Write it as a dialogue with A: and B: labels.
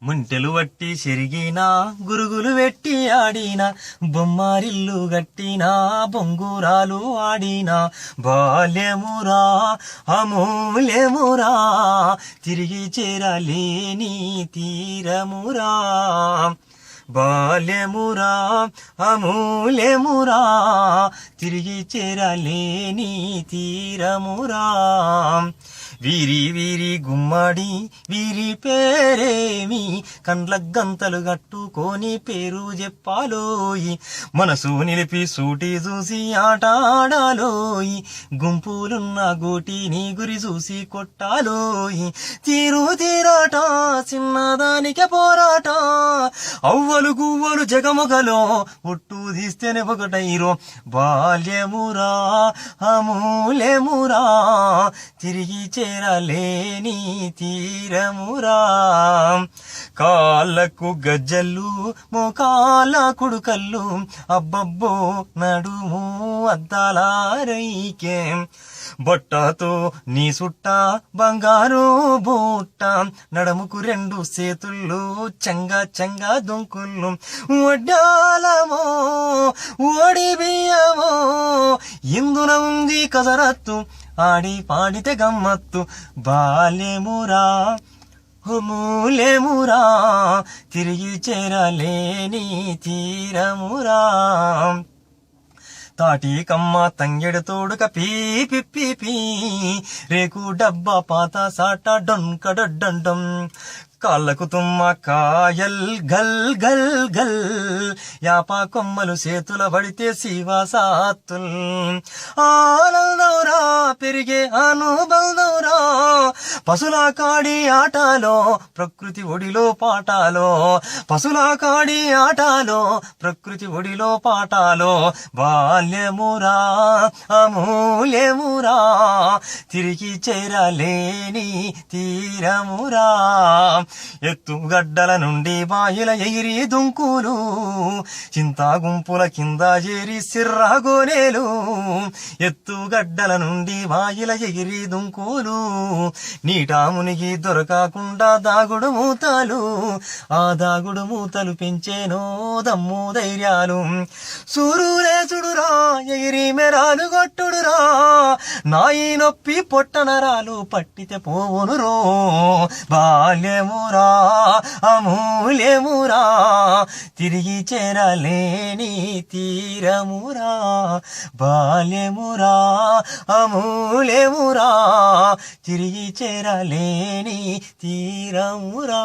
A: ముంటెలు వట్టి చెరిగినా గురుగులు వెట్టి ఆడినా బొమ్మారిల్లు గట్టినా బొంగురాలు ఆడినా బాల్యమురా అమూల్యమురా తిరిగి చేరలేని తీరమురా బాల్యమురా అమూల్యమురా తిరిగి చేరలేని తీరమురా వీరి వీరి గుమ్మడి వీరి పేరేమి కండ్ల గంతలు గట్టుకొని పేరు చెప్పాలోయి మనసు నిలిపి సూటి చూసి ఆట ఆడాలోయి గుంపులున్న గోటిని గురి చూసి కొట్టాలోయి తీరాట చిన్నదానికే పోరాట అవ్వలు గువ్వలు జగమగలో ఒట్టు తీస్తేనే ఒకటైరో బాల్యమురా అమూల్యమురా తిరిగి చేరలేని తీరమురా కాళ్ళకు గజ్జలు మోకాళ్ళ కుడుకల్లు అబ్బబ్బో నడుము అద్దాలారైకే బొట్టతో నీ సుట్ట బంగారు బుట్ట నడుముకు రెండు చేతుల్లో చంగా దొంకుళ్ళు వడ్డాలమో ఓడి బియ్యమో ఇందున ఉంది కసరత్తు ఆడి పాడితే గమ్మత్తు బాల్యమురా అమూల్యమురా తిరిగి చేరలేని తీరమురా తాటి కమ్మ తంగెడు తోడుక పీ పిప్పి పీ రేకు డబ్బా పాత సాట డొంకడొడ్డం కాళ్ళకు తుమ్మ కాయల్ గల్ గల్ గల్ యాపా కొమ్మలు చేతుల పడితే శివసాత్తుల్ ఆనందౌరా పెరిగే అనుబంధంరా పశుల కాడి ఆటలో ప్రకృతి ఒడిలో పాటాలో పశుల కాడి ఆటలో ప్రకృతి ఒడిలో పాటాలో బాల్యమురా అమూల్యమురా తిరిగి చేరలేని తీరమురా ఎత్తుగడ్డల నుండి బాయిల ఎగిరి దుంకులు చింతా గుంపుల కింద చేరి సిర్రాగోనేలు ఎత్తుగడ్డల నుండి బాయిల ఎగిరి దుంకులు నీటా మునిగి దొరకకుండా దాగుడు మూతలు ఆ దాగుడు మూతలు పెంచేనో దమ్ము ధైర్యాలు సూరులే చుడురా ఎగిరి మెరాలు కొట్టుడురా నాయి నొప్పి పొట్టనరాలు పట్టితే పోవునురో బాల్యమురా అమూల్యమురా తిరిగి చేరలేని తీరమురా బాల్యమురా అమూల్యమురా తిరిగి చేరలేని తీరమురా